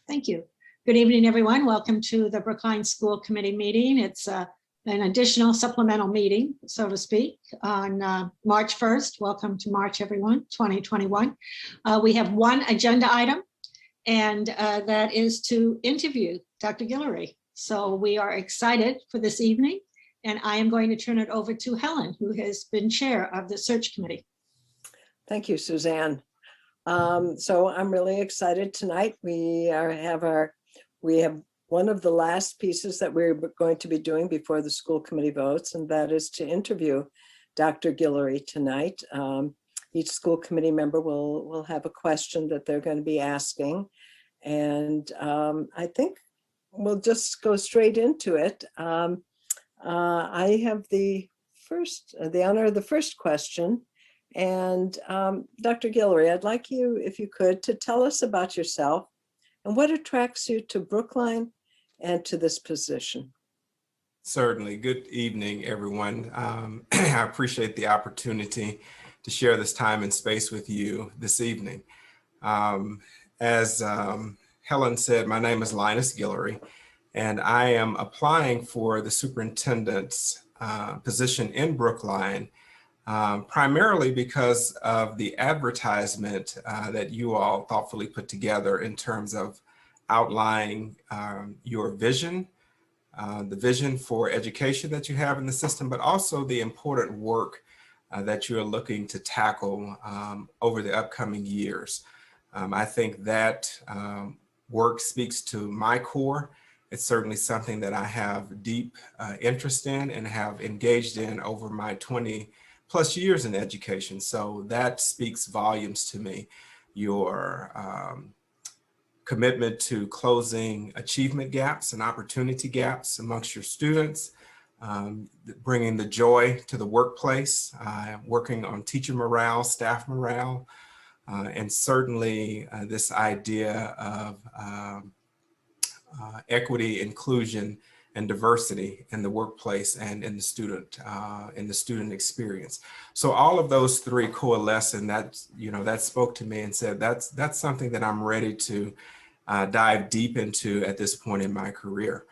Thank you. Good evening, everyone. Welcome to the Brookline School Committee meeting. It's an additional supplemental meeting, so to speak, on March 1st. Welcome to March, everyone, 2021. We have one agenda item, and that is to interview Dr. Guillory. So we are excited for this evening, and I am going to turn it over to Helen, who has been chair of the search committee. Thank you, Suzanne. So I'm really excited tonight. We have one of the last pieces that we're going to be doing before the school committee votes, and that is to interview Dr. Guillory tonight. Each school committee member will have a question that they're going to be asking, and I think we'll just go straight into it. I have the honor of the first question. And Dr. Guillory, I'd like you, if you could, to tell us about yourself and what attracts you to Brookline and to this position. Certainly. Good evening, everyone. I appreciate the opportunity to share this time and space with you this evening. As Helen said, my name is Linus Guillory, and I am applying for the superintendent's position in Brookline, primarily because of the advertisement that you all thoughtfully put together in terms of outlining your vision, the vision for education that you have in the system, but also the important work that you're looking to tackle over the upcoming years. I think that work speaks to my core. It's certainly something that I have deep interest in and have engaged in over my 20+ years in education. So that speaks volumes to me. Your commitment to closing achievement gaps and opportunity gaps amongst your students, bringing the joy to the workplace, working on teacher morale, staff morale, and certainly this idea of equity, inclusion, and diversity in the workplace and in the student experience. So all of those three coalesce, and that spoke to me and said that's something that I'm ready to dive deep into at this point in my career.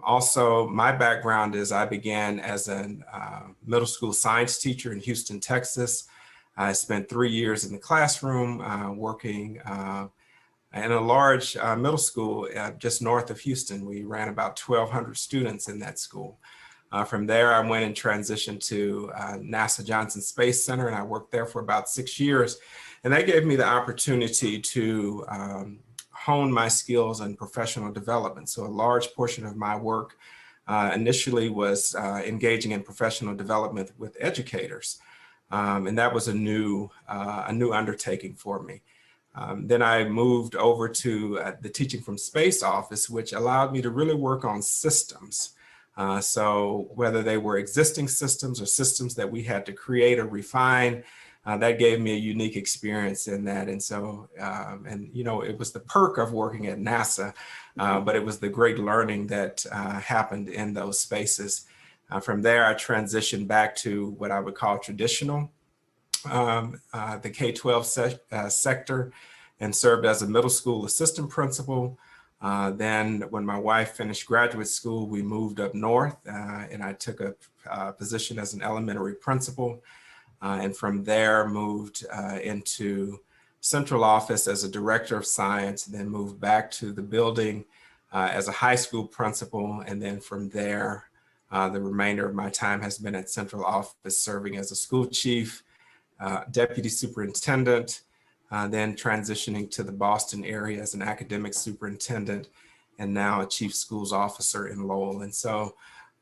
Also, my background is I began as a middle school science teacher in Houston, Texas. I spent 3 years in the classroom working in a large middle school just north of Houston. We ran about 1,200 students in that school. From there, I went and transitioned to NASA Johnson Space Center, and I worked there for about 6 years. And that gave me the opportunity to hone my skills in professional development. So a large portion of my work initially was engaging in professional development with educators. And that was a new undertaking for me. Then I moved over to the Teaching from Space office, which allowed me to really work on systems. So whether they were existing systems or systems that we had to create or refine, that gave me a unique experience in that. And so, it was the perk of working at NASA, but it was the great learning that happened in those spaces. From there, I transitioned back to what I would call traditional, the K-12 sector, and served as a middle school assistant principal. Then when my wife finished graduate school, we moved up north and I took a position as an elementary principal. And from there moved into central office as a director of science, then moved back to the building as a high school principal. And then from there, the remainder of my time has been at central office, serving as a school chief, deputy superintendent, then transitioning to the Boston area as an academic superintendent, and now a chief schools officer in Lowell. And so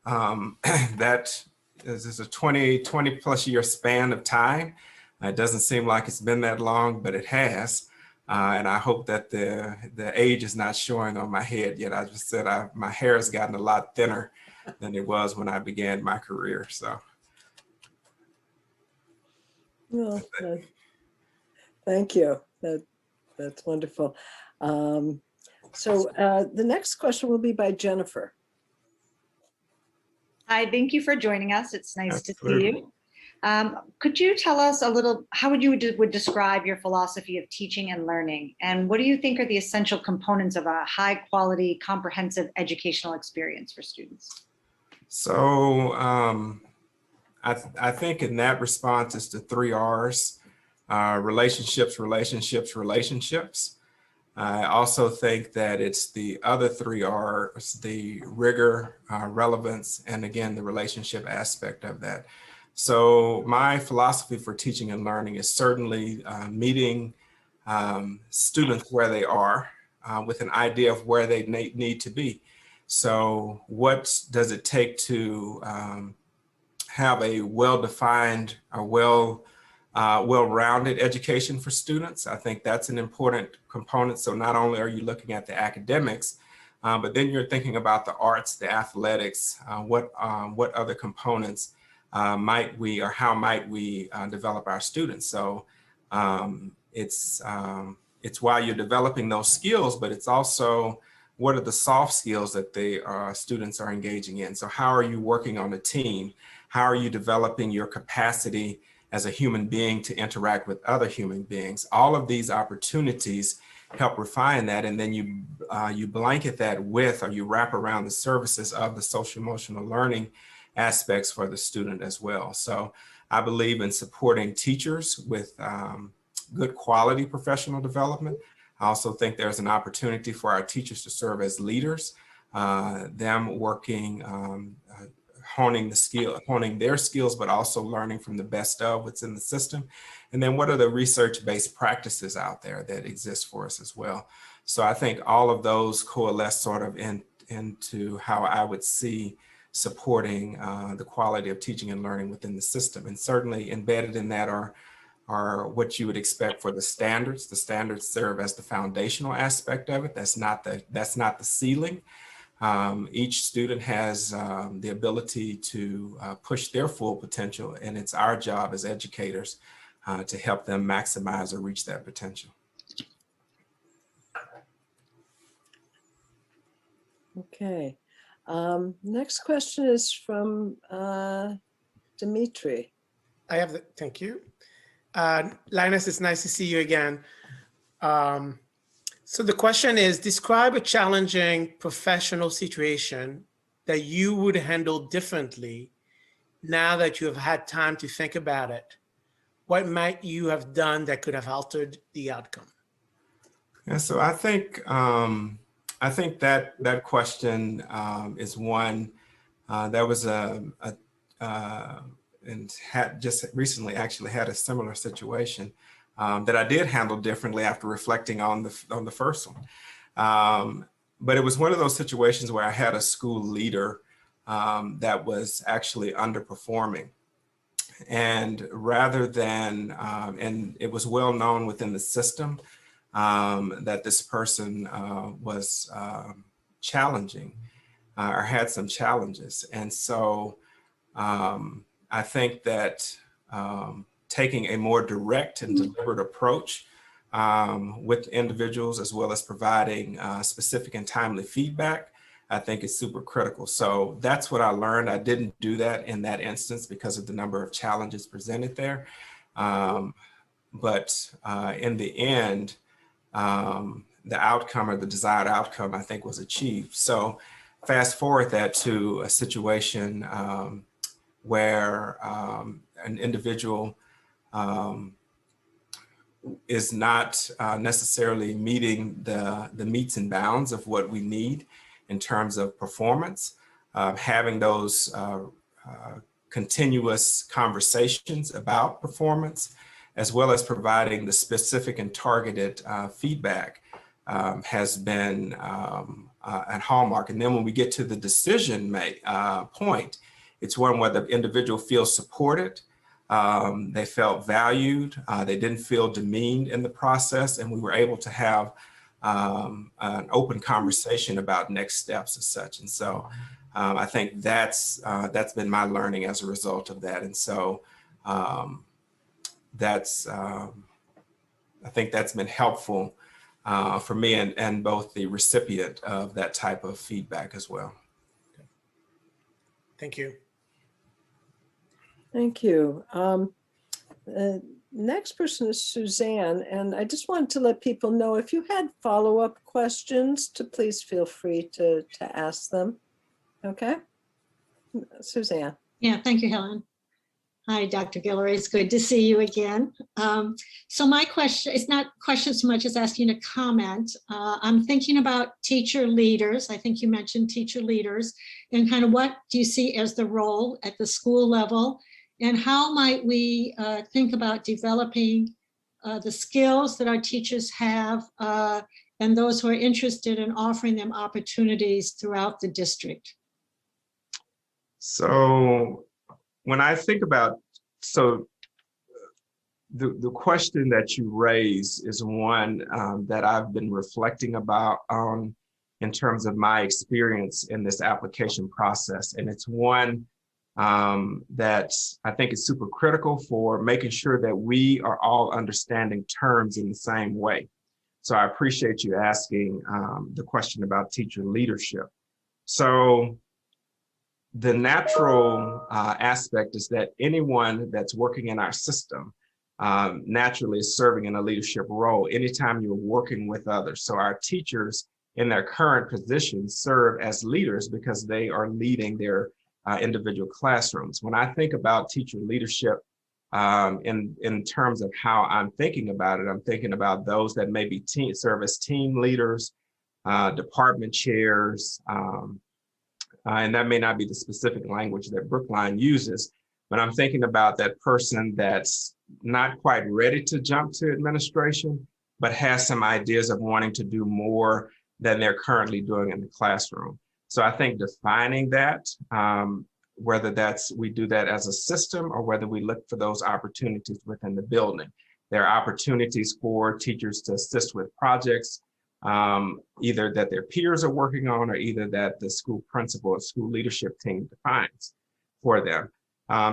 that is a 20+ year span of time. It doesn't seem like it's been that long, but it has. And I hope that the age is not showing on my head yet. I just said my hair has gotten a lot thinner than it was when I began my career. So. Well, thank you. That's wonderful. So the next question will be by Jennifer. Hi, thank you for joining us. It's nice to see you. Could you tell us a little, how would describe your philosophy of teaching and learning? And what do you think are the essential components of a high quality, comprehensive educational experience for students? So I think in that response, it's the 3 R's, relationships, relationships, relationships. I also think that it's the other 3 R's, the rigor, relevance, and again, the relationship aspect of that. So my philosophy for teaching and learning is certainly meeting students where they are with an idea of where they need to be. So what does it take to have a well-defined or well-rounded education for students? I think that's an important component. So not only are you looking at the academics, but then you're thinking about the arts, the athletics, what other components might we, or how might we develop our students? So it's while you're developing those skills, but it's also what are the soft skills that the students are engaging in? So how are you working on a team? How are you developing your capacity as a human being to interact with other human beings? All of these opportunities help refine that, and then you blanket that with, or you wrap around the services of the social emotional learning aspects for the student as well. So I believe in supporting teachers with good quality professional development. I also think there's an opportunity for our teachers to serve as leaders, them working, honing their skills, but also learning from the best of what's in the system. And then what are the research-based practices out there that exist for us as well? So I think all of those coalesce sort of into how I would see supporting the quality of teaching and learning within the system. And certainly embedded in that are what you would expect for the standards. The standards serve as the foundational aspect of it. That's not the ceiling. Each student has the ability to push their full potential, and it's our job as educators to help them maximize or reach that potential. Okay. Next question is from Dimitri. Thank you. Linus, it's nice to see you again. So the question is, describe a challenging professional situation that you would handle differently now that you have had time to think about it. What might you have done that could have altered the outcome? Yeah, so I think that question is one that was and had just recently actually had a similar situation that I did handle differently after reflecting on the first one. But it was one of those situations where I had a school leader that was actually underperforming. And rather than, and it was well known within the system that this person was challenging or had some challenges. And so I think that taking a more direct and deliberate approach with individuals, as well as providing specific and timely feedback, I think is super critical. So that's what I learned. I didn't do that in that instance because of the number of challenges presented there. But in the end, the outcome, or the desired outcome, I think was achieved. So fast forward that to a situation where an individual is not necessarily meeting the metes and bounds of what we need in terms of performance, having those continuous conversations about performance, as well as providing the specific and targeted feedback has been a hallmark. And then when we get to the decision point, it's one where the individual feels supported, they felt valued, they didn't feel demeaned in the process, and we were able to have an open conversation about next steps as such. And so I think that's been my learning as a result of that. And so I think that's been helpful for me and both the recipient of that type of feedback as well. Thank you. Thank you. Next person is Suzanne, and I just wanted to let people know if you had follow-up questions to please feel free to ask them. Okay, Suzanne. Yeah, thank you, Helen. Hi, Dr. Guillory. It's good to see you again. So my question, it's not question so much as asking a comment. I'm thinking about teacher leaders. I think you mentioned teacher leaders, and kind of what do you see as the role at the school level, and how might we think about developing the skills that our teachers have and those who are interested in offering them opportunities throughout the district? So when I think about, the question that you raise is one that I've been reflecting about in terms of my experience in this application process. And it's one that I think is super critical for making sure that we are all understanding terms in the same way. So I appreciate you asking the question about teacher leadership. So the natural aspect is that anyone that's working in our system naturally is serving in a leadership role anytime you're working with others. So our teachers in their current positions serve as leaders because they are leading their individual classrooms. When I think about teacher leadership in terms of how I'm thinking about it, I'm thinking about those that maybe serve as team leaders, department chairs, and that may not be the specific language that Brookline uses, but I'm thinking about that person that's not quite ready to jump to administration, but has some ideas of wanting to do more than they're currently doing in the classroom. So I think defining that, whether we do that as a system or whether we look for those opportunities within the building. There are opportunities for teachers to assist with projects, either that their peers are working on or either that the school principal or school leadership team defines for them.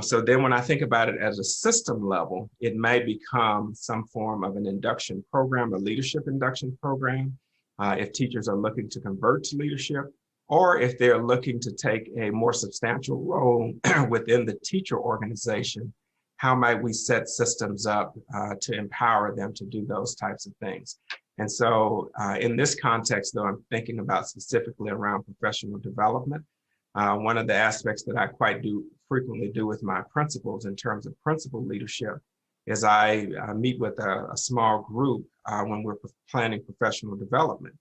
So then when I think about it as a system level, it may become some form of an induction program, a leadership induction program, if teachers are looking to convert to leadership, or if they're looking to take a more substantial role within the teacher organization, how might we set systems up to empower them to do those types of things? And so in this context, though, I'm thinking about specifically around professional development. One of the aspects that I frequently do with my principals in terms of principal leadership is I meet with a small group when we're planning professional development.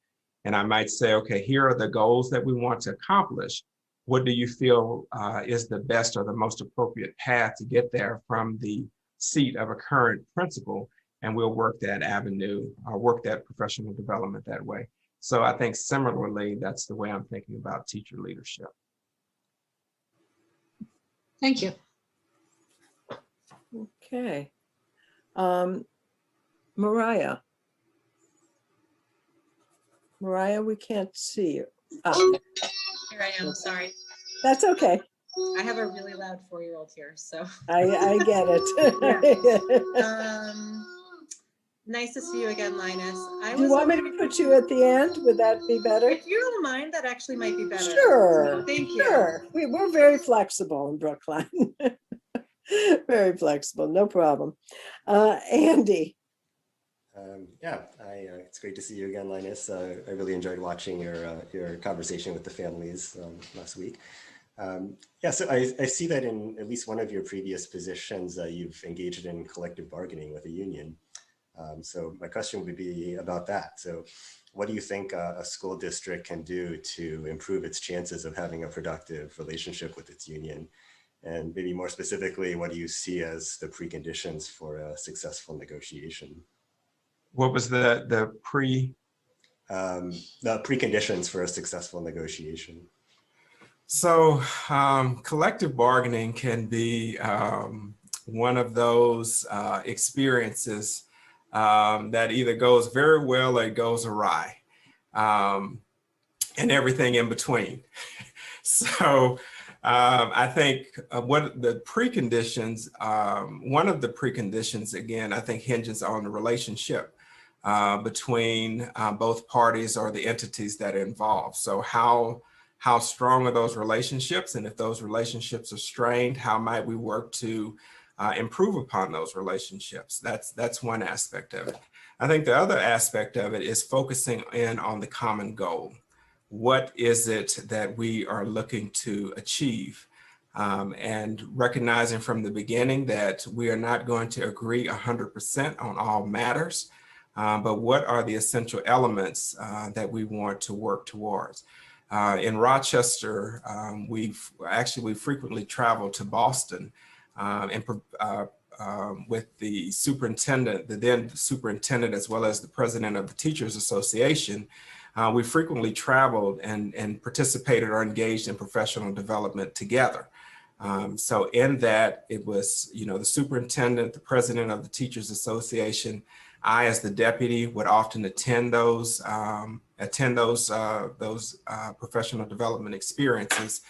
And I might say, okay, here are the goals that we want to accomplish. What do you feel is the best or the most appropriate path to get there from the seat of a current principal? And we'll work that avenue, work that professional development that way. So I think similarly, that's the way I'm thinking about teacher leadership. Thank you. Okay. Mariah. Mariah, we can't see you. Oh, Here I am, sorry. that's okay. I have a really loud 4-year-old here, so. I get it. Nice to see you again, Linus. Do you want me to put you at the end? Would that be better? If you don't mind, that actually might be better. Sure. Thank you. Sure. We're very flexible in Brookline. Very flexible, no problem. Andy. It's great to see you again, Linus. I really enjoyed watching your conversation with the families last week. So I see that in at least one of your previous positions, you've engaged in collective bargaining with a union. So my question would be about that. So what do you think a school district can do to improve its chances of having a productive relationship with its union? And maybe more specifically, what do you see as the preconditions for a successful negotiation? What was the preconditions for a successful negotiation? So collective bargaining can be one of those experiences that either goes very well or it goes awry, and everything in between. So I think what the preconditions, one of the preconditions, again, I think hinges on the relationship between both parties or the entities that are involved. So how how strong are those relationships? And if those relationships are strained, how might we work to improve upon those relationships? That's one aspect of it. I think the other aspect of it is focusing in on the common goal. What is it that we are looking to achieve? And recognizing from the beginning that we are not going to agree 100% on all matters, but what are the essential elements that we want to work towards? In Rochester, we frequently travel to Boston with the superintendent, the then superintendent, as well as the president of the Teachers Association. We frequently traveled and participated or engaged in professional development together. So in that, it was, the superintendent, the president of the Teachers Association, I, as the deputy, would often attend those professional development experiences.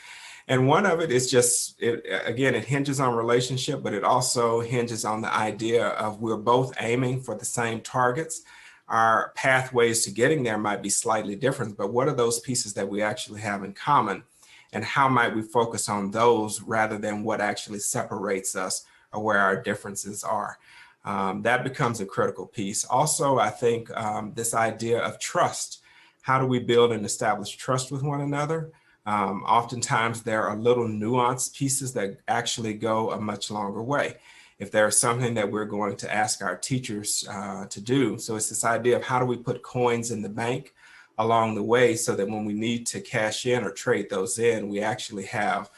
And one of it is just, again, it hinges on relationship, but it also hinges on the idea of we're both aiming for the same targets. Our pathways to getting there might be slightly different, but what are those pieces that we actually have in common? And how might we focus on those rather than what actually separates us or where our differences are? That becomes a critical piece. Also, I think this idea of trust. How do we build and establish trust with one another? Oftentimes there are little nuanced pieces that actually go a much longer way. If there's something that we're going to ask our teachers to do. So it's this idea of how do we put coins in the bank along the way so that when we need to cash in or trade those in, we actually have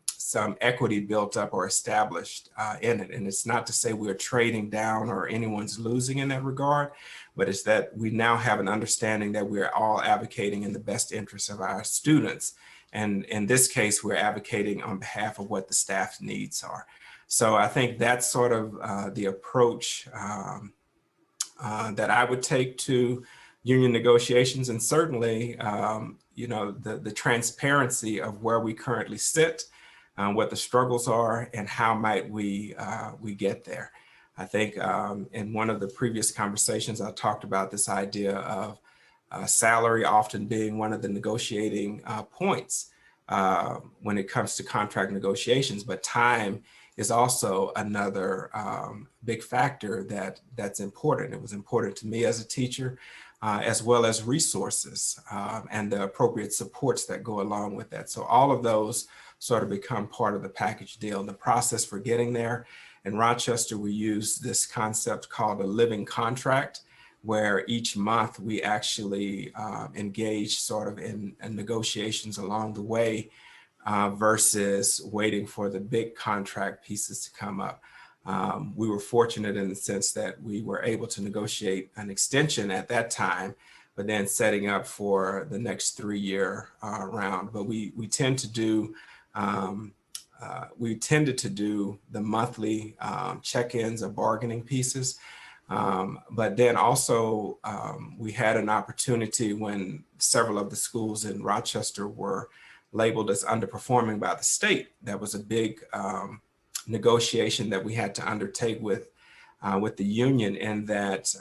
some equity built up or established in it. And it's not to say we're trading down or anyone's losing in that regard, but it's that we now have an understanding that we're all advocating in the best interest of our students. And in this case, we're advocating on behalf of what the staff's needs are. So I think that's sort of the approach that I would take to union negotiations, and certainly, the transparency of where we currently sit, what the struggles are, and how might we get there. I think in one of the previous conversations, I talked about this idea of salary often being one of the negotiating points when it comes to contract negotiations, but time is also another big factor that's important. It was important to me as a teacher, as well as resources and the appropriate supports that go along with that. So all of those sort of become part of the package deal. The process for getting there. In Rochester, we use this concept called a living contract, where each month we actually engage sort of in negotiations along the way versus waiting for the big contract pieces to come up. We were fortunate in the sense that we were able to negotiate an extension at that time, but then setting up for the next 3-year round. But we tend to do we tended to do the monthly check-ins or bargaining pieces. But then also we had an opportunity when several of the schools in Rochester were labeled as underperforming by the state. That was a big negotiation that we had to undertake with the union, and that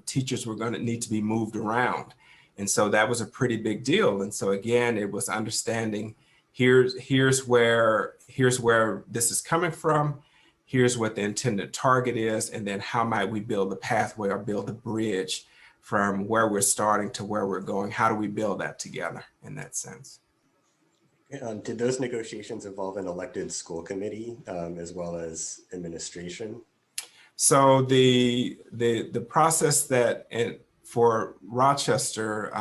teachers were going to need to be moved around. And so that was a pretty big deal. And so again, it was understanding here's where this is coming from, here's what the intended target is, and then how might we build the pathway or build the bridge from where we're starting to where we're going? How do we build that together in that sense? Did those negotiations involve an elected school committee as well as administration? So the process that for Rochester,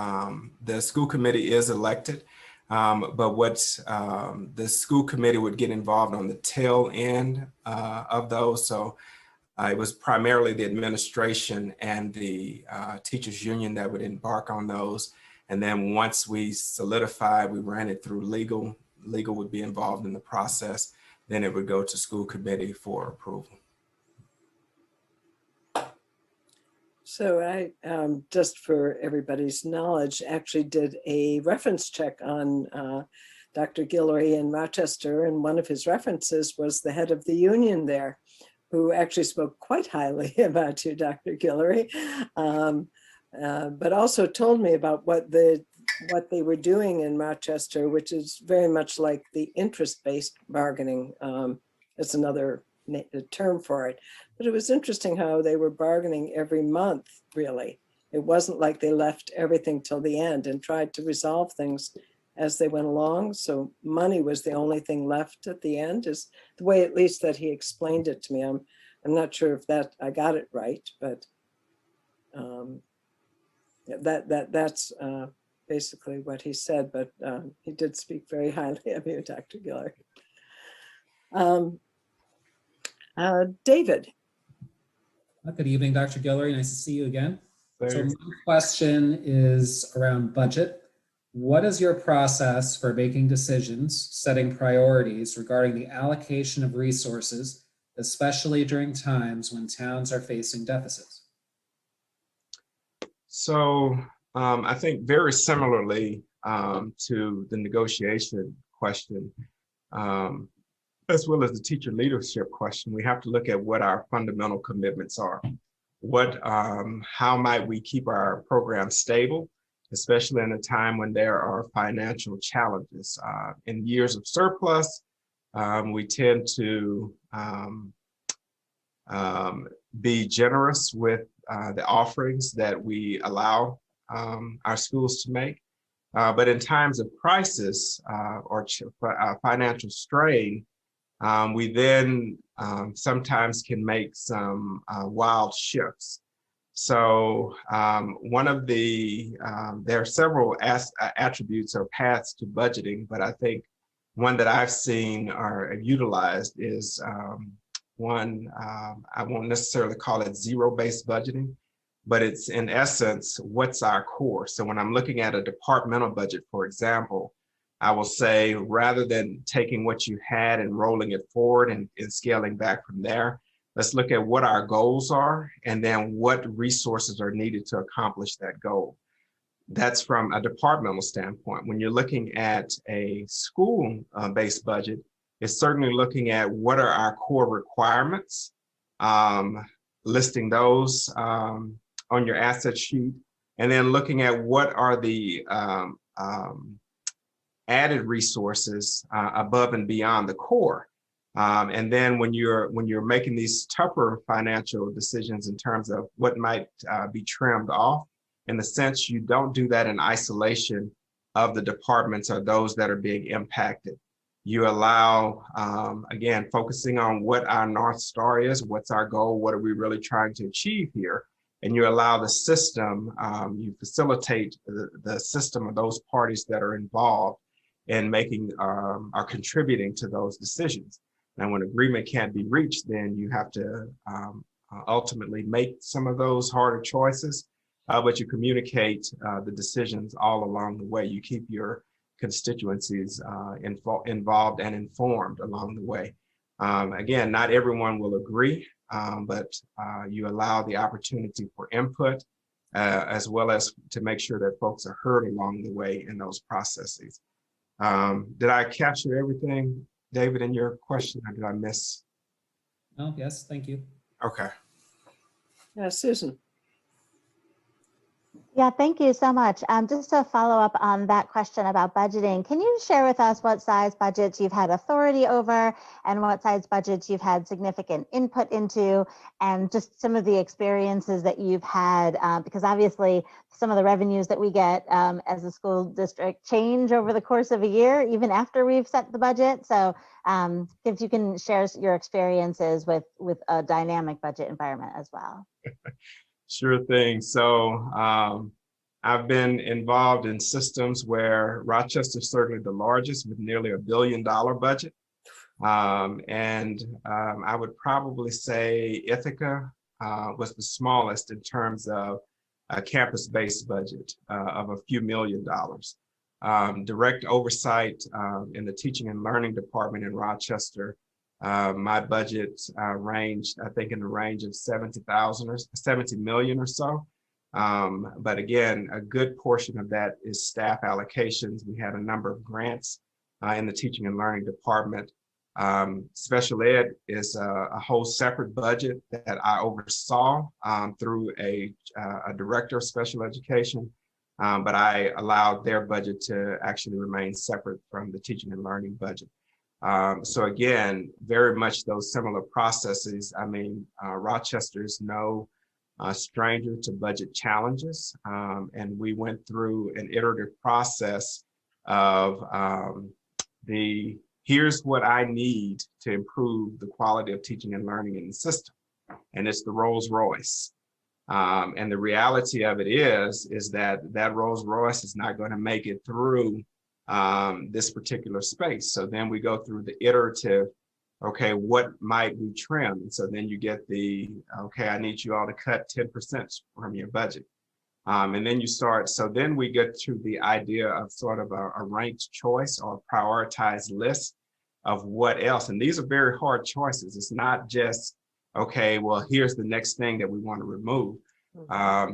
the school committee is elected, but what the school committee would get involved on the tail end of those. So it was primarily the administration and the teachers union that would embark on those. And then once we solidified, we ran it through legal. Legal would be involved in the process. Then it would go to school committee for approval. So I, just for everybody's knowledge, actually did a reference check on Dr. Guillory in Rochester, and one of his references was the head of the union there, who actually spoke quite highly about you, Dr. Guillory, but also told me about what what they were doing in Rochester, which is very much like the interest-based bargaining. It's another term for it. But it was interesting how they were bargaining every month, really. It wasn't like they left everything till the end and tried to resolve things as they went along. So money was the only thing left at the end, is the way at least that he explained it to me. I'm not sure if that I got it right, but that's basically what he said. But he did speak very highly of you, Dr. Giller. David. Good evening, Dr. Guillory. Nice to see you again. So Thanks. my question is around budget. What is your process for making decisions, setting priorities regarding the allocation of resources, especially during times when towns are facing deficits? So I think very similarly to the negotiation question, as well as the teacher leadership question, we have to look at what our fundamental commitments are. How might we keep our program stable, especially in a time when there are financial challenges? In years of surplus, we tend to be generous with the offerings that we allow our schools to make. But in times of crisis or financial strain, we then sometimes can make some wild shifts. So one of the, there are several attributes or paths to budgeting, but I think one that I've seen or utilized is one, I won't necessarily call it zero-based budgeting, but it's in essence, what's our core? So when I'm looking at a departmental budget, for example, I will say, rather than taking what you had and rolling it forward and scaling back from there, let's look at what our goals are and then what resources are needed to accomplish that goal. That's from a departmental standpoint. When you're looking at a school-based budget, it's certainly looking at what are our core requirements, listing those on your asset sheet, and then looking at what are the added resources above and beyond the core. And then when you're making these tougher financial decisions in terms of what might be trimmed off, in the sense you don't do that in isolation of the departments or those that are being impacted. You allow, again, focusing on what our North Star is, what's our goal, what are we really trying to achieve here? And you allow the system, you facilitate the system of those parties that are involved in making or contributing to those decisions. And when agreement can't be reached, then you have to ultimately make some of those harder choices, but you communicate the decisions all along the way. You keep your constituencies involved and informed along the way. Again, not everyone will agree, but you allow the opportunity for input, as well as to make sure that folks are heard along the way in those processes. Did I capture everything, David, in your question, or did I miss? Oh, yes, thank you. Okay. Yeah, Susan. Yeah, thank you so much. Just to follow up on that question about budgeting, can you share with us what size budgets you've had authority over and what size budgets you've had significant input into, and just some of the experiences that you've had? Because obviously some of the revenues that we get as a school district change over the course of a year, even after we've set the budget. So if you can share your experiences with a dynamic budget environment as well. Sure thing. So I've been involved in systems where Rochester is certainly the largest, with nearly $1 billion budget. I would probably say Ithaca was the smallest in terms of a campus-based budget of a few $1 million. Direct oversight in the teaching and learning department in Rochester, my budget ranged, I think, in the range of 70 million or so. But again, a good portion of that is staff allocations. We had a number of grants in the teaching and learning department. Special ed is a whole separate budget that I oversaw through a director of special education. but I allowed their budget to actually remain separate from the teaching and learning budget. So again, very much those similar processes. I mean, Rochester's no stranger to budget challenges. And we went through an iterative process of here's what I need to improve the quality of teaching and learning in the system. And it's the Rolls Royce. And the reality of it is that Rolls Royce is not going to make it through this particular space. So then we go through the iterative, okay, what might we trim? And so then you get okay, I need you all to cut 10% from your budget. And then you start, so then we get to the idea of sort of a ranked choice or a prioritized list of what else. And these are very hard choices. It's not just, okay, well, here's the next thing that we want to remove.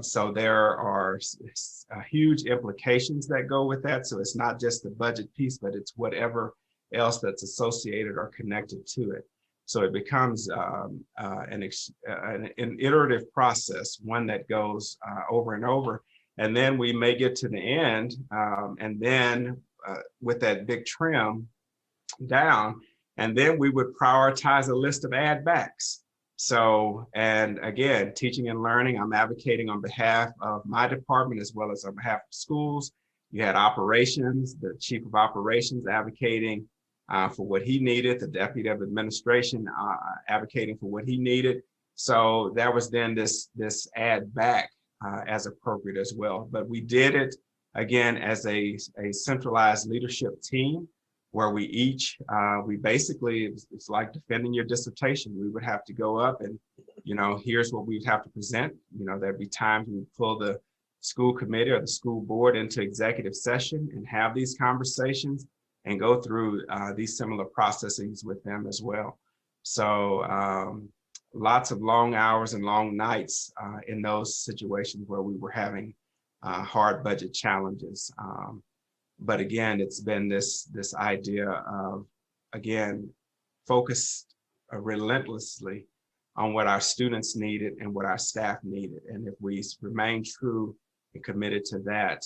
So there are huge implications that go with that. So it's not just the budget piece, but it's whatever else that's associated or connected to it. So it becomes an iterative process, one that goes over and over. And then we may get to the end, and then with that big trim down, and then we would prioritize a list of add backs. So, and again, teaching and learning, I'm advocating on behalf of my department as well as on behalf of schools. You had operations, the chief of operations advocating for what he needed, the deputy of administration advocating for what he needed. So that was then this add back as appropriate as well. But we did it again as a centralized leadership team where we each, we basically, it's like defending your dissertation. We would have to go up and, here's what we'd have to present. There'd be times we pull the school committee or the school board into executive session and have these conversations and go through these similar processes with them as well. So lots of long hours and long nights in those situations where we were having hard budget challenges. But again, it's been this idea of, again, focused relentlessly on what our students needed and what our staff needed. And if we remain true and committed to that,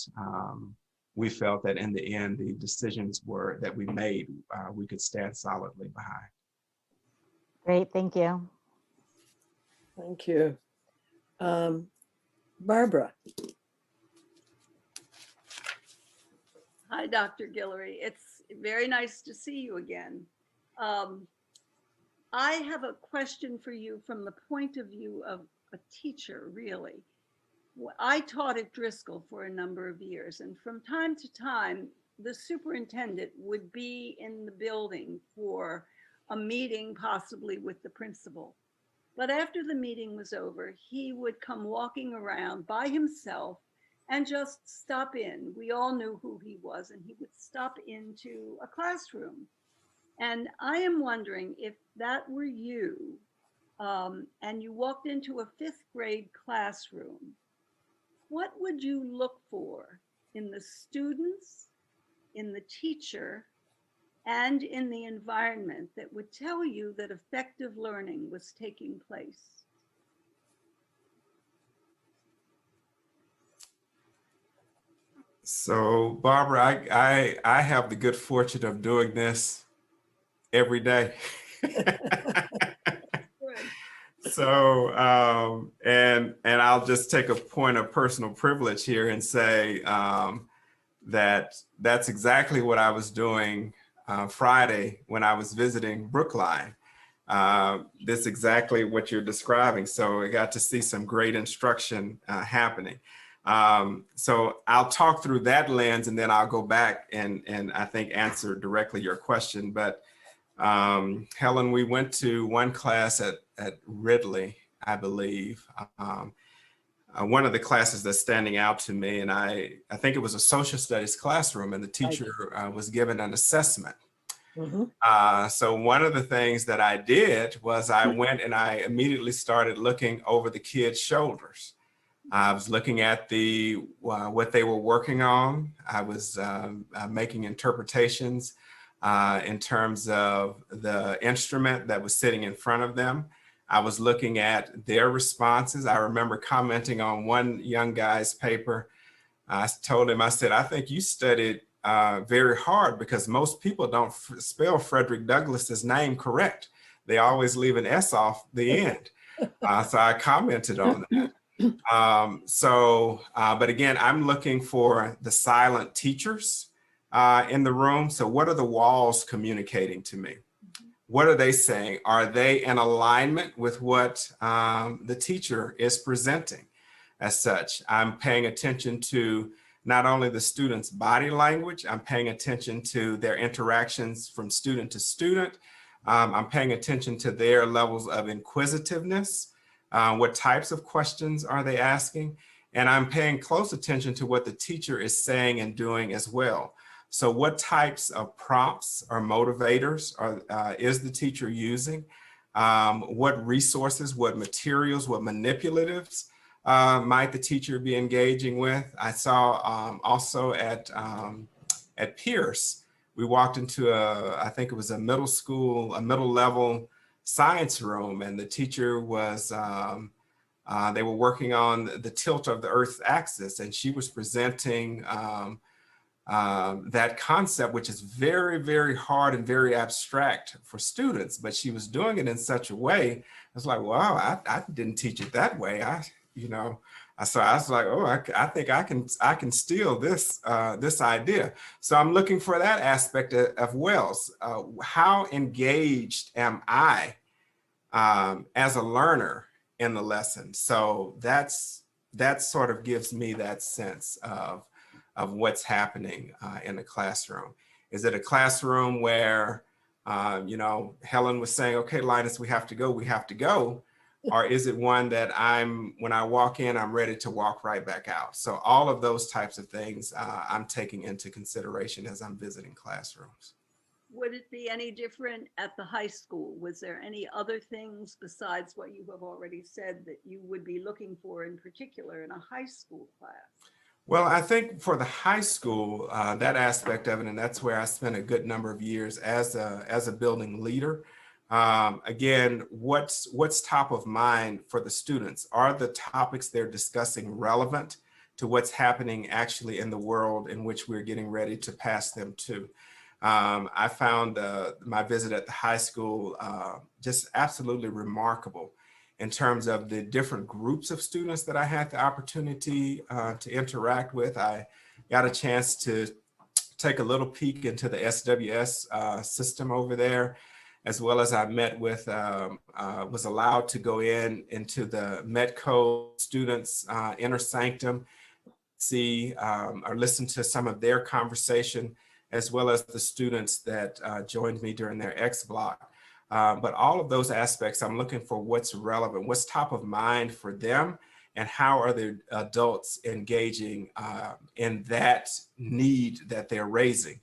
we felt that in the end, the decisions that we made, we could stand solidly behind. Great, thank you. Thank you. Barbara. Hi, Dr. Guillory. It's very nice to see you again. I have a question for you from the point of view of a teacher, really. I taught at Driscoll for a number of years, and from time to time, the superintendent would be in the building for a meeting, possibly with the principal. But after the meeting was over, he would come walking around by himself and just stop in. We all knew who he was, and he would stop into a classroom. And I am wondering if that were you, and you walked into a 5th grade classroom, what would you look for in the students, in the teacher, and in the environment that would tell you that effective learning was taking place? So Barbara, I have the good fortune of doing this every day. So, and I'll just take a point of personal privilege here and say that's exactly what I was doing Friday when I was visiting Brookline. That's exactly what you're describing. So I got to see some great instruction happening. So I'll talk through that lens and then I'll go back and I think answer directly your question. But Helen, we went to one class at Ridley, I believe. One of the classes that's standing out to me, and I think it was a social studies classroom, and the teacher was given an assessment. Mm-hmm. So one of the things that I did was I went and I immediately started looking over the kids' shoulders. I was looking at what they were working on. I was making interpretations in terms of the instrument that was sitting in front of them. I was looking at their responses. I remember commenting on one young guy's paper I told him, I said, I think you studied very hard, because most people don't spell Frederick Douglass's name correct. They always leave an S off the end. So I commented on that. But again, I'm looking for the silent teachers in the room. So what are the walls communicating to me? What are they saying? Are they in alignment with what the teacher is presenting? As such, I'm paying attention to not only the student's body language, I'm paying attention to their interactions from student to student. I'm paying attention to their levels of inquisitiveness. What types of questions are they asking? And I'm paying close attention to what the teacher is saying and doing as well. So what types of prompts or motivators is the teacher using? What resources, what materials, what manipulatives might the teacher be engaging with? I saw also at Pierce, we walked into I think it was a middle school, a middle level science room, and the teacher was, they were working on the tilt of the Earth's axis, and she was presenting that concept, which is very, very hard and very abstract for students, but she was doing it in such a way. I was like, wow, I didn't teach it that way. So I was like, oh, I think I can steal this this idea. So I'm looking for that aspect of Wells. How engaged am I as a learner in the lesson? So that sort of gives me that sense of what's happening in the classroom. Is it a classroom where, Helen was saying, okay, Linus, we have to go. Or is it one that when I walk in, I'm ready to walk right back out? So all of those types of things I'm taking into consideration as I'm visiting classrooms. Would it be any different at the high school? Was there any other things besides what you have already said that you would be looking for in particular in a high school class? Well, I think for the high school, that aspect of it, and that's where I spent a good number of years as a building leader. Again, what's top of mind for the students? Are the topics they're discussing relevant to what's happening actually in the world in which we're getting ready to pass them to? I found my visit at the high school just absolutely remarkable in terms of the different groups of students that I had the opportunity to interact with. I got a chance to take a little peek into the SWS system over there, as well as I met with, was allowed to go into the Medco students' inner sanctum, see or listen to some of their conversation, as well as the students that joined me during their X block. But all of those aspects, I'm looking for what's relevant, what's top of mind for them, and how are the adults engaging in that need that they're raising.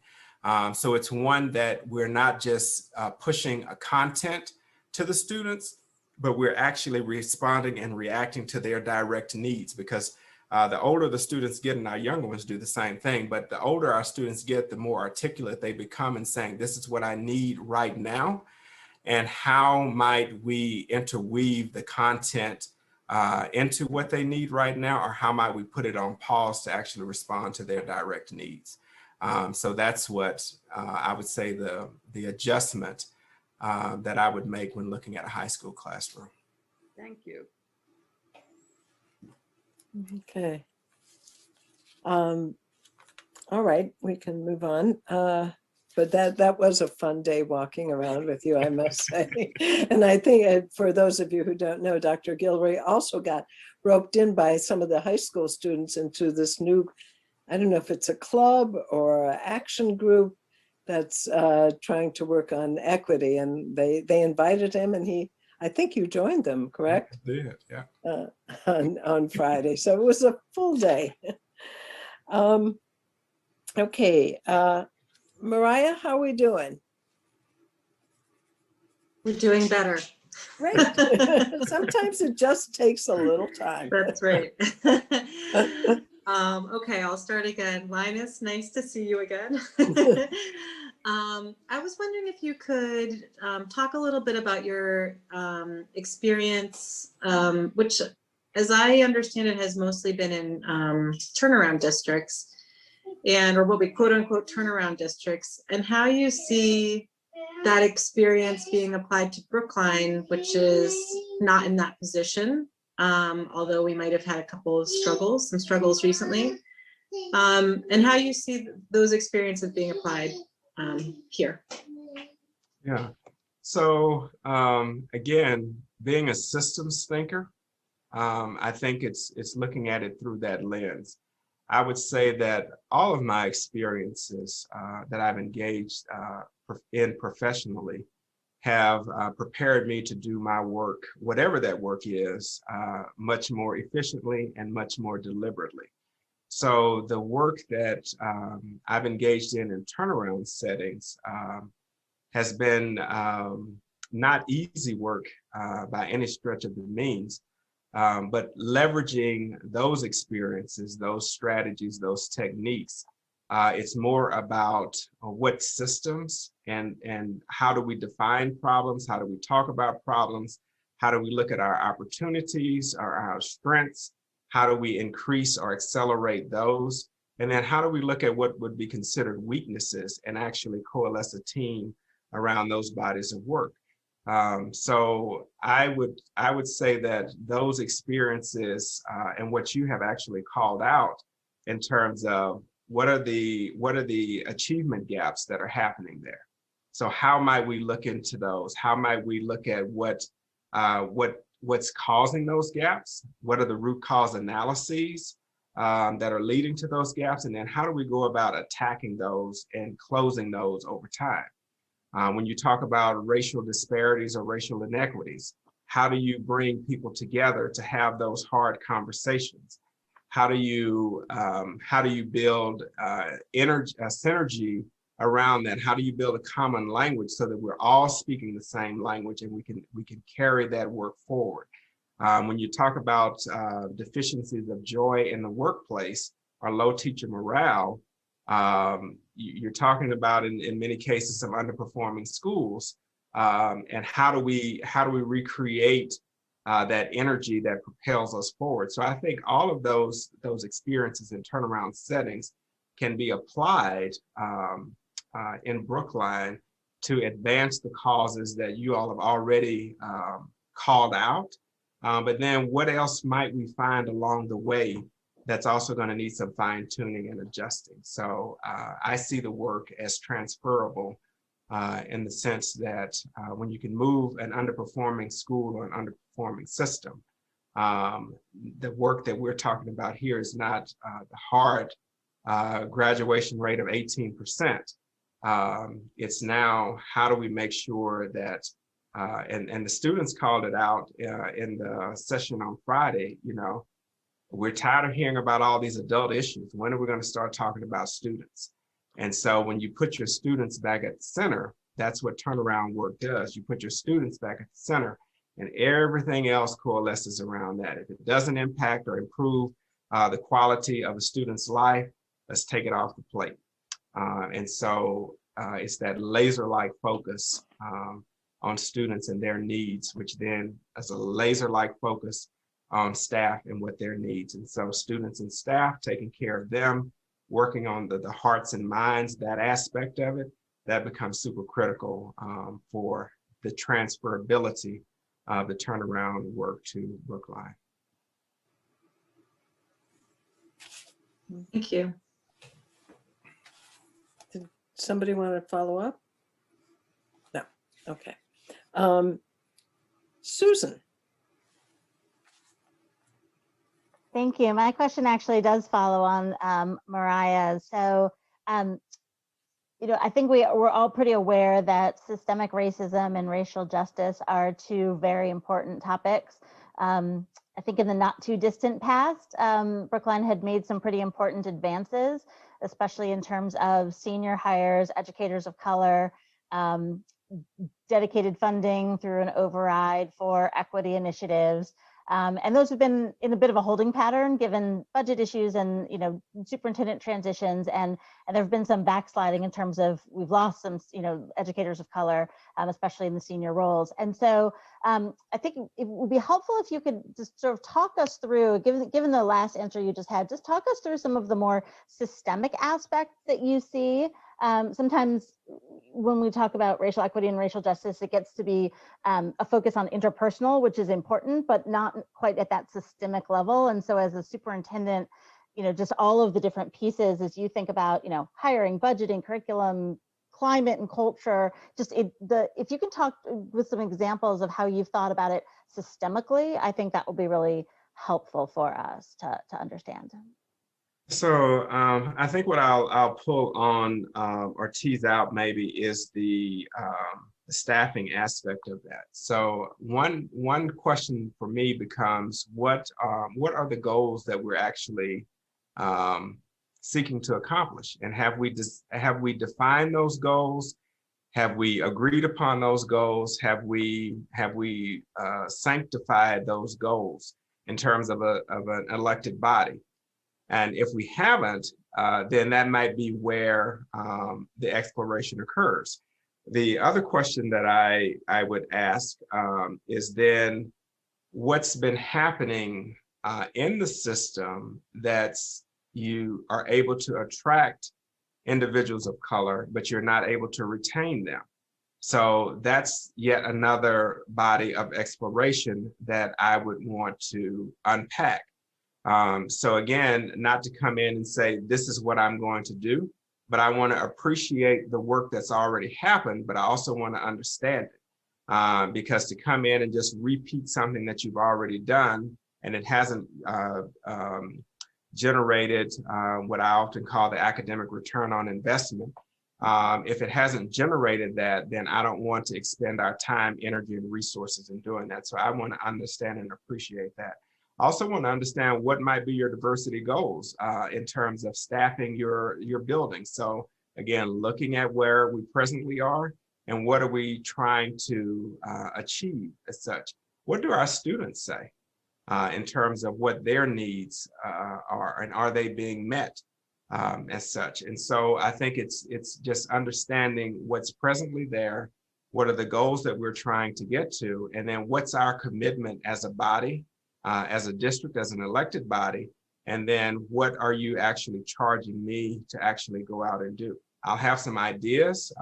So it's one that we're not just pushing a content to the students, but we're actually responding and reacting to their direct needs, because the older the students get, and our younger ones do the same thing, but the older our students get, the more articulate they become in saying, this is what I need right now. And how might we interweave the content into what they need right now, or how might we put it on pause to actually respond to their direct needs? So that's what I would say the adjustment that I would make when looking at a high school classroom. Thank you. Okay. All right, we can move on. But that was a fun day walking around with you, I must say. And I think for those of you who don't know, Dr. Gilroy also got roped in by some of the high school students into this new, I don't know if it's a club or an action group that's trying to work on equity. And they invited him, and I think you joined them, correct? I did, yeah. On Friday. So it was a full day. Okay. Mariah, how are we doing? We're doing better. Great. Sometimes it just takes a little time. That's right. Okay, I'll start again. Linus, nice to see you again. I was wondering if you could talk a little bit about your experience, which as I understand it, has mostly been in turnaround districts and or what we quote unquote turnaround districts, and how you see that experience being applied to Brookline, which is not in that position, although we might have had a couple of some struggles recently, and how you see those experiences being applied here. Yeah. So again, being a systems thinker, I think it's looking at it through that lens. I would say that all of my experiences that I've engaged in professionally have prepared me to do my work, whatever that work is, much more efficiently and much more deliberately. So the work that I've engaged in turnaround settings has been not easy work by any stretch of the means, but leveraging those experiences, those strategies, those techniques, it's more about what systems and how do we define problems, how do we talk about problems, how do we look at our opportunities, our strengths, how do we increase or accelerate those, and then how do we look at what would be considered weaknesses and actually coalesce a team around those bodies of work. So I would say that those experiences and what you have actually called out in terms of what are the achievement gaps that are happening there. So how might we look into those? How might we look at what's causing those gaps? What are the root cause analyses that are leading to those gaps? And then how do we go about attacking those and closing those over time? When you talk about racial disparities or racial inequities, how do you bring people together to have those hard conversations? How do you build synergy around that? How do you build a common language so that we're all speaking the same language and we can carry that work forward? When you talk about deficiencies of joy in the workplace or low teacher morale, you're talking about in many cases some underperforming schools, and how do we recreate that energy that propels us forward? So I think all of those experiences in turnaround settings can be applied in Brookline to advance the causes that you all have already called out. But then what else might we find along the way that's also going to need some fine tuning and adjusting? So I see the work as transferable in the sense that when you can move an underperforming school or an underperforming system, the work that we're talking about here is not the hard graduation rate of 18%. It's now how do we make sure that, and the students called it out in the session on Friday, we're tired of hearing about all these adult issues. When are we going to start talking about students? And so when you put your students back at the center, that's what turnaround work does. You put your students back at the center and everything else coalesces around that. If it doesn't impact or improve the quality of a student's life, let's take it off the plate. And so it's that laser-like focus on students and their needs, which then is a laser-like focus on staff and what their needs. And so students and staff taking care of them, working on the hearts and minds, that aspect of it, that becomes super critical for the transferability of the turnaround work to Brookline. Thank you. Did somebody want to follow up? No. Okay. Susan. Thank you. My question actually does follow on Mariah's. So, I think we're all pretty aware that systemic racism and racial justice are two very important topics. I think in the not too distant past, Brookline had made some pretty important advances, especially in terms of senior hires, educators of color, dedicated funding through an override for equity initiatives. And those have been in a bit of a holding pattern given budget issues and, you know, superintendent transitions. And there have been some backsliding in terms of we've lost some, you know, educators of color, especially in the senior roles. And so I think it would be helpful if you could just sort of talk us through, given the last answer you just had, just talk us through some of the more systemic aspects that you see. Sometimes when we talk about racial equity and racial justice, it gets to be a focus on interpersonal, which is important, but not quite at that systemic level. And so as a superintendent, you know, just all of the different pieces as you think about, you know, hiring, budgeting, curriculum, climate and culture, just if you can talk with some examples of how you've thought about it systemically, I think that will be really helpful for us to understand. So I think what I'll pull on or tease out maybe is the staffing aspect of that. So one question for me becomes what are the goals that we're actually seeking to accomplish, and have we defined those goals? Have we agreed upon those goals? Have we sanctified those goals in terms of an elected body? And if we haven't, then that might be where the exploration occurs. The other question that I would ask is then what's been happening in the system that's you are able to attract individuals of color, but you're not able to retain them. So that's yet another body of exploration that I would want to unpack. So again, not to come in and say, this is what I'm going to do, but I want to appreciate the work that's already happened, but I also want to understand it. Because to come in and just repeat something that you've already done and it hasn't generated what I often call the academic return on investment. If it hasn't generated that, then I don't want to expend our time, energy, and resources in doing that. So I want to understand and appreciate that. I also want to understand what might be your diversity goals in terms of staffing your building. So again, looking at where we presently are and what are we trying to achieve as such. What do our students say in terms of what their needs are, and are they being met as such? And so I think it's just understanding what's presently there, what are the goals that we're trying to get to, and then what's our commitment as a body, as a district, as an elected body, and then what are you actually charging me to actually go out and do? I'll have some ideas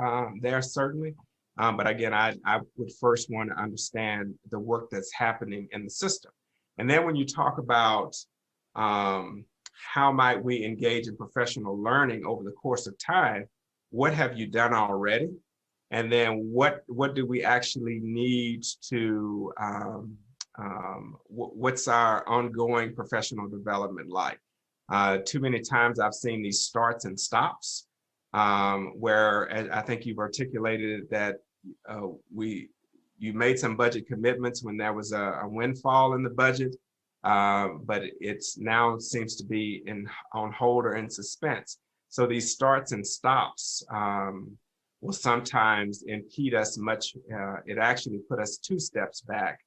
there certainly, but again, I would first want to understand the work that's happening in the system. And then when you talk about how might we engage in professional learning over the course of time, what have you done already? And then what do we actually need to, what's our ongoing professional development like? Too many times I've seen these starts and stops where I think you've articulated that you made some budget commitments when there was a windfall in the budget, but it's now seems to be on hold or in suspense. So these starts and stops will sometimes impede us much. It actually put us 2 steps back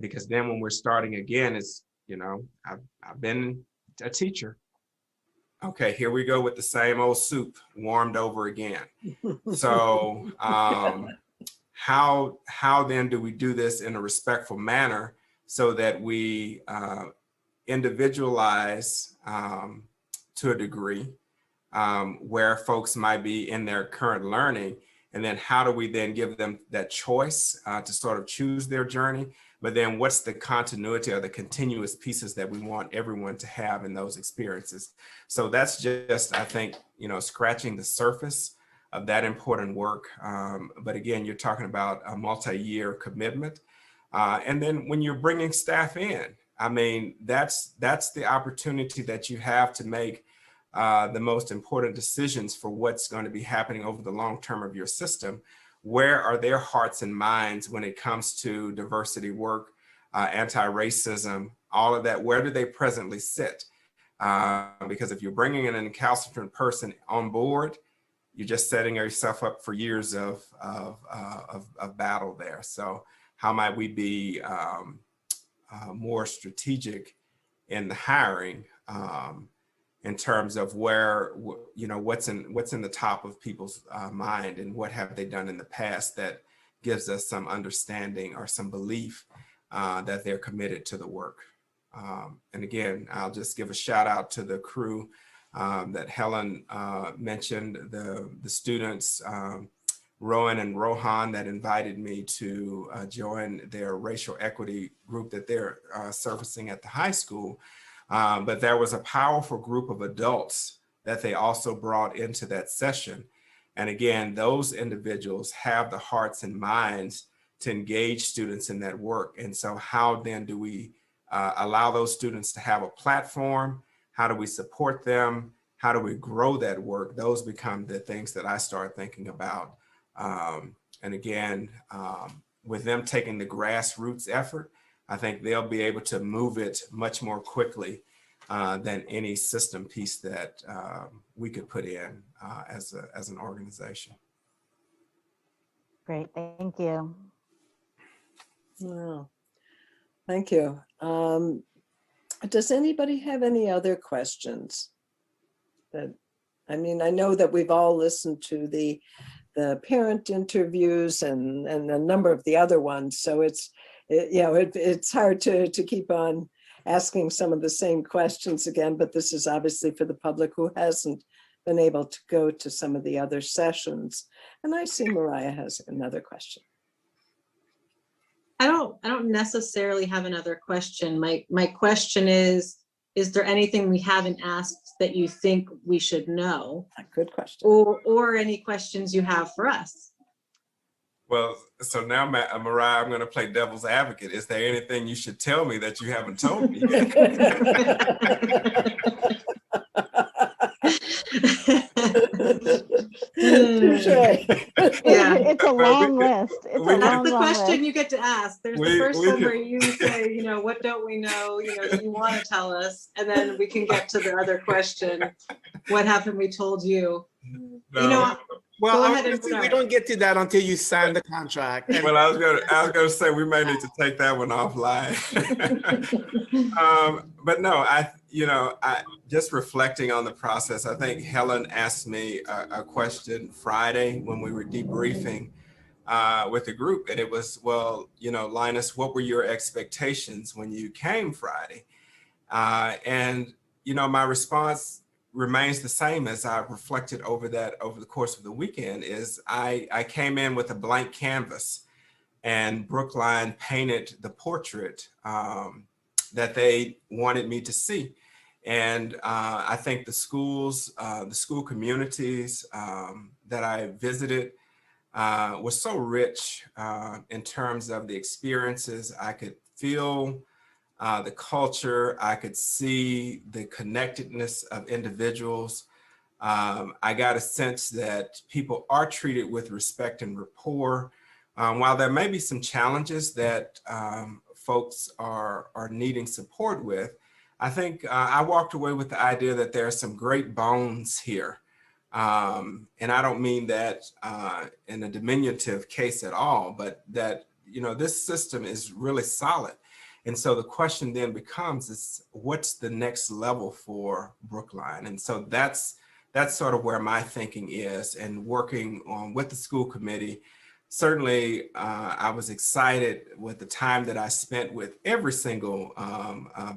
because then when we're starting again, it's, you know, I've been a teacher. Okay, here we go with the same old soup warmed over again. So how then do we do this in a respectful manner so that we individualize to a degree where folks might be in their current learning, and then how do we then give them that choice to sort of choose their journey, but then what's the continuity or the continuous pieces that we want everyone to have in those experiences. So that's just, I think, you know, scratching the surface of that important work. But again, you're talking about a multi-year commitment. And then when you're bringing staff in, I mean, that's the opportunity that you have to make the most important decisions for what's going to be happening over the long term of your system. Where are their hearts and minds when it comes to diversity work, anti-racism, all of that? Where do they presently sit? Because if you're bringing in an incalcitrant person on board, you're just setting yourself up for years of battle there. So how might we be more strategic in the hiring in terms of where, what's in the top of people's mind and what have they done in the past that gives us some understanding or some belief that they're committed to the work. And again, I'll just give a shout out to the crew that Helen mentioned, the students, Rowan and Rohan, that invited me to join their racial equity group that they're servicing at the high school. But there was a powerful group of adults that they also brought into that session. And again, those individuals have the hearts and minds to engage students in that work. And so how then do we allow those students to have a platform? How do we support them? How do we grow that work? Those become the things that I start thinking about. And again, with them taking the grassroots effort, I think they'll be able to move it much more quickly than any system piece that we could put in as an organization. Great, thank you. Wow. Thank you. Does anybody have any other questions? I know that we've all listened to the parent interviews and a number of the other ones. So it's hard to keep on asking some of the same questions again, but this is obviously for the public who hasn't been able to go to some of the other sessions. And I see Mariah has another question. I don't necessarily have another question. My question is there anything we haven't asked that you think we should know? A good question. Or any questions you have for us? Well, so now, Mariah, I'm going to play devil's advocate. Is there anything you should tell me that you haven't told me yet? Yeah. It's a long list. It's a That's the long question list. you get to ask. There's the first one where you say, what don't we know, that you want to tell us, and then we can get to the other question. What haven't we told you? No. Well, Go ahead and we start. don't get to that until you sign the contract. And Well, I was gonna say we may need to take that one offline. But no, I just reflecting on the process. I think Helen asked me a question Friday when we were debriefing with the group, and it was, well, Linus, what were your expectations when you came Friday? And my response remains the same as I reflected over the course of the weekend. Is I came in with a blank canvas, and Brookline painted the portrait that they wanted me to see. And I think the schools, the school communities that I visited was so rich in terms of the experiences. I could feel the culture. I could see the connectedness of individuals. I got a sense that people are treated with respect and rapport. While there may be some challenges that folks are needing support with, I think I walked away with the idea that there are some great bones here. And I don't mean that in a diminutive case at all, but that, this system is really solid. And so the question then becomes, what's the next level for Brookline? And so that's sort of where my thinking is, and working on with the school committee. Certainly, I was excited with the time that I spent with every single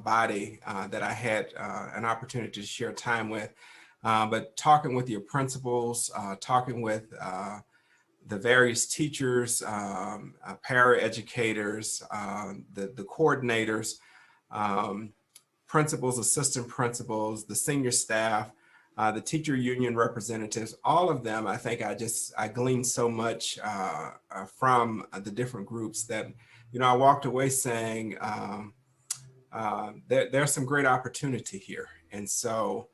body that I had an opportunity to share time with. But talking with your principals, talking with the various teachers, para-educators, the coordinators, principals, assistant principals, the senior staff, the teacher union representatives, all of them, I think I gleaned so much from the different groups that, I walked away saying there's some great opportunity here. And so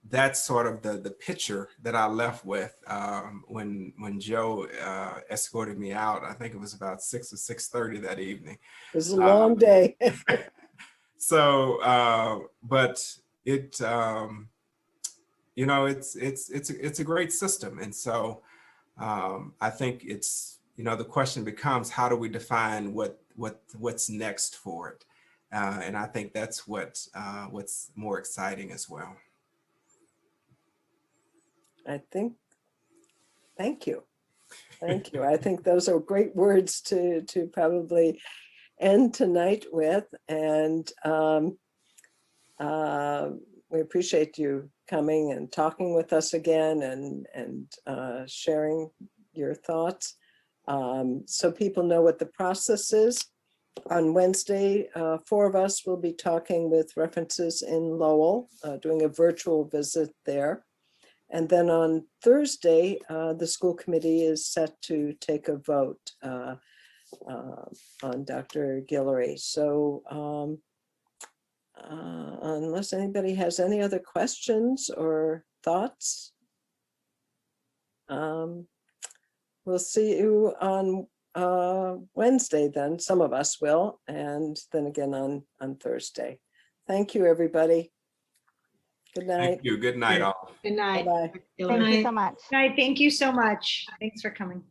that's sort of the picture that I left with when Joe escorted me out. I think it was about 6 or 6:30 that evening. It was a long day. So, but it, it's a great system. And so I think it's, the question becomes, how do we define what what's next for it. And I think that's what's more exciting as well. Thank you. Thank you. I think those are great words to probably end tonight with. And we appreciate you coming and talking with us again and sharing your thoughts. So people know what the process is. On Wednesday, 4 of us will be talking with references in Lowell, doing a virtual visit there. And then on Thursday, the school committee is set to take a vote on Dr. Guillory. So unless anybody has any other questions or thoughts, we'll see you on Wednesday then. Some of us will, and then again on Thursday. Thank you, everybody. Good night. Thank you. Good night, all. Good night. Bye-bye. Thank you so much. Right, thank you so much. Thanks for coming.